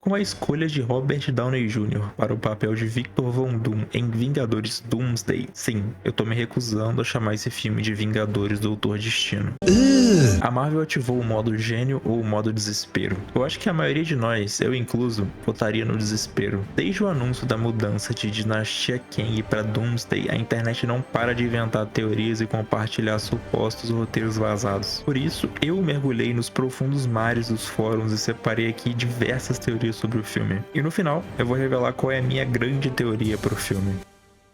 Com a escolha de Robert Downey Jr. para o papel de Victor Von Doom em Vingadores Doomsday, sim, eu tô me recusando a chamar esse filme de Vingadores Doutor Destino. A Marvel ativou o modo gênio ou o modo desespero. Eu acho que a maioria de nós, eu incluso, votaria no desespero. Desde o anúncio da mudança de Dinastia Kang para Doomsday, a internet não para de inventar teorias e compartilhar supostos roteiros vazados. Por isso, eu mergulhei nos profundos mares dos fóruns e separei aqui diversas teorias sobre o filme. E no final, eu vou revelar qual é a minha grande teoria para o filme.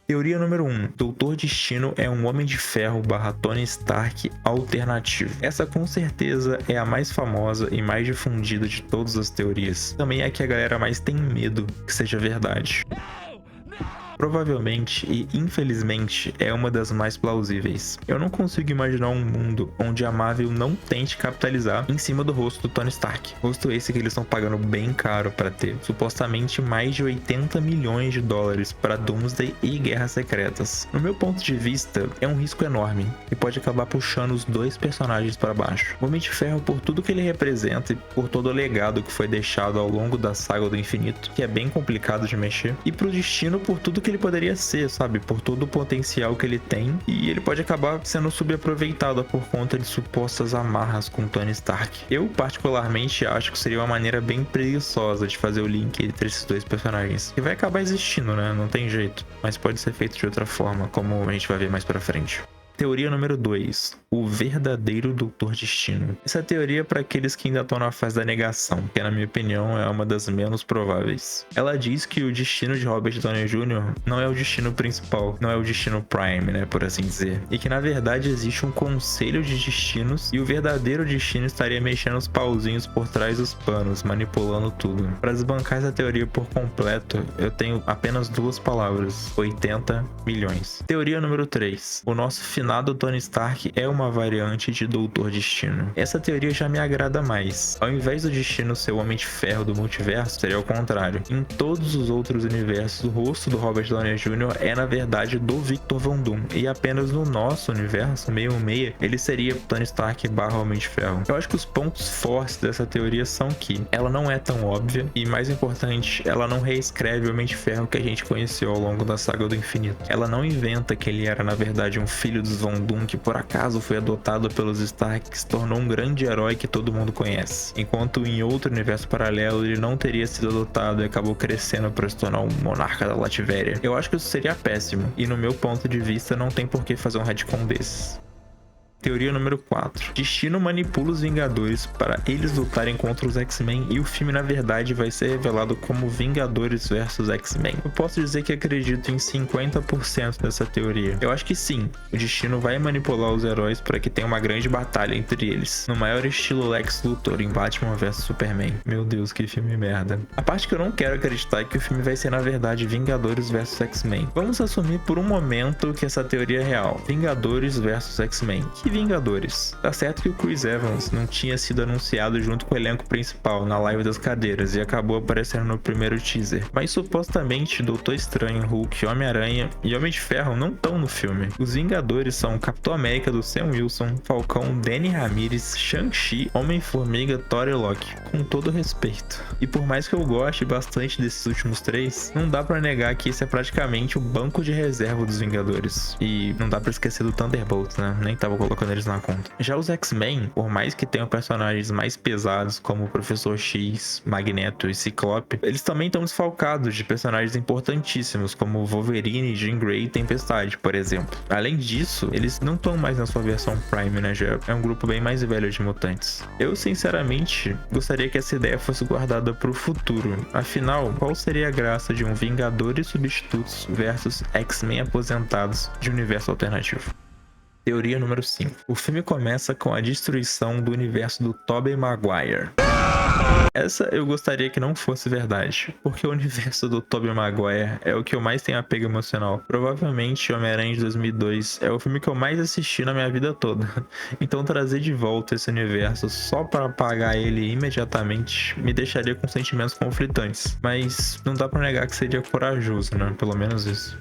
Teoria número 1. Doutor Destino é um Homem de Ferro / Tony Stark alternativo. Essa com certeza é a mais famosa e mais difundida de todas as teorias. Também é a que a galera mais tem medo que seja verdade. Provavelmente e infelizmente é uma das mais plausíveis. Eu não consigo imaginar um mundo onde a Marvel não tente capitalizar em cima do rosto do Tony Stark. Rosto esse que eles estão pagando bem caro para ter, supostamente mais de 80 milhões de dólares para Doomsday e Guerras Secretas. No meu ponto de vista, é um risco enorme e pode acabar puxando os dois personagens para baixo. O Homem de Ferro por tudo que ele representa e por todo o legado que foi deixado ao longo da saga do infinito, que é bem complicado de mexer, e pro Destino por tudo que ele poderia ser, sabe? Por todo o potencial que ele tem, e ele pode acabar sendo subaproveitado por conta de supostas amarras com Tony Stark. Eu particularmente acho que seria uma maneira bem preguiçosa de fazer o link entre esses dois personagens, que vai acabar existindo, né? Não tem jeito, mas pode ser feito de outra forma, como a gente vai ver mais pra frente. Teoria número 2. O verdadeiro Doutor Destino. Essa teoria é para aqueles que ainda estão na fase da negação, que na minha opinião é uma das menos prováveis. Ela diz que o destino de Robert Downey Jr. não é o destino principal, não é o destino Prime, né, por assim dizer. E que na verdade existe um conselho de destinos e o verdadeiro destino estaria mexendo os pauzinhos por trás dos panos, manipulando tudo. Para desbancar essa teoria por completo, eu tenho apenas duas palavras: 80 milhões. Teoria número 3. O nosso finado Tony Stark é uma variante de Doutor Destino. Essa teoria já me agrada mais. Ao invés do Destino ser o Homem de Ferro do multiverso, seria o contrário. Em todos os outros universos, o rosto do Robert Downey Jr. é na verdade do Victor Von Doom, e apenas no nosso universo, 616, ele seria Tony Stark / Homem de Ferro. Eu acho que os pontos fortes dessa teoria são que ela não é tão óbvia e, mais importante, ela não reescreve o Homem de Ferro que a gente conheceu ao longo da saga do infinito. Ela não inventa que ele era na verdade um filho dos Von Doom que por acaso foi adotado pelos Stark e se tornou um grande herói que todo mundo conhece, enquanto em outro universo paralelo ele não teria sido adotado e acabou crescendo para se tornar um monarca da Lativéria. Eu acho que isso seria péssimo, e no meu ponto de vista não tem por que fazer um retcon desses. Teoria número 4. Destino manipula os Vingadores para eles lutarem contra os X-Men e o filme na verdade vai ser revelado como Vingadores vs X-Men. Eu posso dizer que acredito em 50% dessa teoria. Eu acho que sim, o Destino vai manipular os heróis para que tenha uma grande batalha entre eles, no maior estilo Lex Luthor em Batman vs Superman. Meu Deus, que filme merda. A parte que eu não quero acreditar é que o filme vai ser na verdade Vingadores vs X-Men. Vamos assumir por um momento que essa teoria é real. Vingadores vs X-Men. Que Vingadores? Tá certo que o Chris Evans não tinha sido anunciado junto com o elenco principal na live das cadeiras e acabou aparecendo no primeiro teaser, mas supostamente Doutor Estranho, Hulk, Homem-Aranha e Homem de Ferro não estão no filme. Os Vingadores são Capitão América do Sam Wilson, Falcão, Danny Ramirez, Shang-Chi, Homem-Formiga, Thor e Loki, com todo respeito. E por mais que eu goste bastante desses últimos três, não dá pra negar que esse é praticamente o banco de reserva dos Vingadores. E não dá pra esquecer do Thunderbolts, né? Nem tava colocando eles na conta. Já os X-Men, por mais que tenham personagens mais pesados como o Professor X, Magneto e Ciclope, eles também estão desfalcados de personagens importantíssimos como Wolverine, Jean Grey e Tempestade, por exemplo. Além disso, eles não estão mais na sua versão Prime, né? Já é um grupo bem mais velho de mutantes. Eu, sinceramente, gostaria que essa ideia fosse guardada para o futuro. Afinal, qual seria a graça de um Vingadores substitutos versus X-Men aposentados de universo alternativo? Teoria número 5. O filme começa com a destruição do universo do Tobey Maguire. Essa eu gostaria que não fosse verdade, porque o universo do Tobey Maguire é o que eu mais tenho apego emocional. Provavelmente Homem-Aranha de 2002 é o filme que eu mais assisti na minha vida toda. Então trazer de volta esse universo só para apagar ele imediatamente me deixaria com sentimentos conflitantes. Mas não dá pra negar que seria corajoso, né? Pelo menos isso.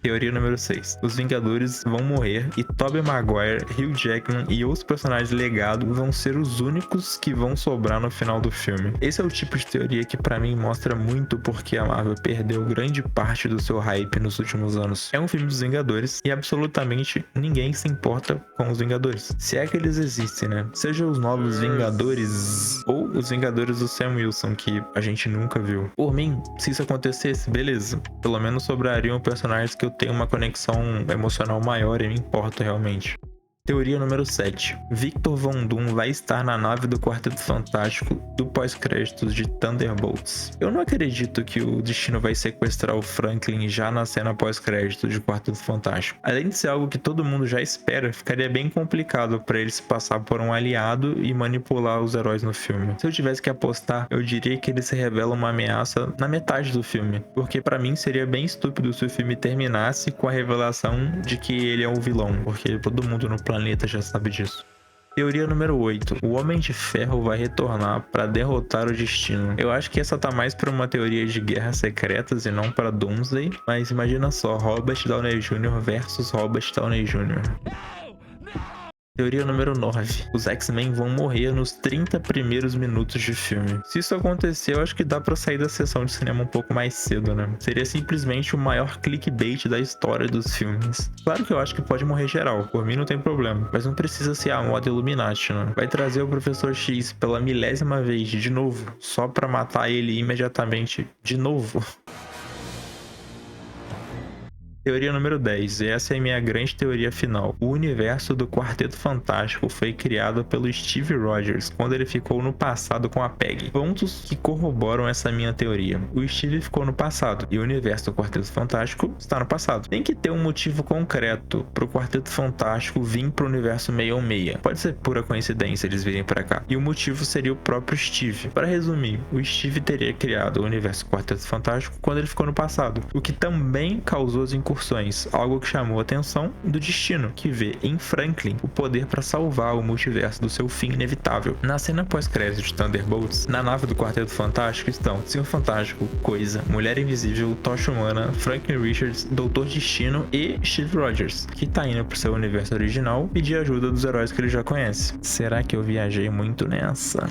Teoria número 6. Os Vingadores vão morrer e Tobey Maguire, Hugh Jackman e outros personagens legados vão ser os únicos que vão sobrar no final do filme. Esse é o tipo de teoria que pra mim mostra muito porque a Marvel perdeu grande parte do seu hype nos últimos anos. É um filme dos Vingadores e absolutamente ninguém se importa com os Vingadores. Se é que eles existem, né? Seja os novos Vingadores ou os Vingadores do Sam Wilson, que a gente nunca viu. Por mim, se isso acontecesse, beleza. Pelo menos sobrariam personagens que eu tenho uma conexão emocional maior e me importo realmente. Teoria número 7. Victor Von Doom vai estar na nave do Quarteto Fantástico do pós-créditos de Thunderbolts. Eu não acredito que o Destino vai sequestrar o Franklin já na cena pós-crédito de Quarteto Fantástico. Além de ser algo que todo mundo já espera, ficaria bem complicado para ele se passar por um aliado e manipular os heróis no filme. Se eu tivesse que apostar, eu diria que ele se revela uma ameaça na metade do filme, porque para mim seria bem estúpido se o filme terminasse com a revelação de que ele é o vilão, porque todo mundo no planeta já sabe disso. Teoria número 8. O Homem de Ferro vai retornar para derrotar o Destino. Eu acho que essa tá mais para uma teoria de guerras secretas e não para Doomsday, mas imagina só, Robert Downey Jr. versus Robert Downey Jr. Teoria número 9. Os X-Men vão morrer nos 30 primeiros minutos de filme. Se isso acontecer, eu acho que dá pra sair da sessão de cinema um pouco mais cedo, né? Seria simplesmente o maior clickbait da história dos filmes. Claro que eu acho que pode morrer geral, por mim não tem problema. Mas não precisa ser a moda Illuminati, né? Vai trazer o Professor X pela milésima vez de novo, só pra matar ele imediatamente de novo. Teoria número 10, e essa é a minha grande teoria final. O universo do Quarteto Fantástico foi criado pelo Steve Rogers, quando ele ficou no passado com a Peggy. Pontos que corroboram essa minha teoria. O Steve ficou no passado, e o universo do Quarteto Fantástico está no passado. Tem que ter um motivo concreto pro Quarteto Fantástico vir pro universo 616. Pode ser pura coincidência eles virem pra cá. E o motivo seria o próprio Steve. Para resumir, o Steve teria criado o universo Quarteto Fantástico quando ele ficou no passado, o que também causou as incursões, algo que chamou a atenção do Destino, que vê em Franklin o poder para salvar o multiverso do seu fim inevitável. Na cena pós-crédito de Thunderbolts, na nave do Quarteto Fantástico estão Senhor Fantástico, Coisa, Mulher Invisível, Tocha Humana, Franklin Richards, Doutor Destino e Steve Rogers, que tá indo pro seu universo original pedir ajuda dos heróis que ele já conhece. Será que eu viajei muito nessa?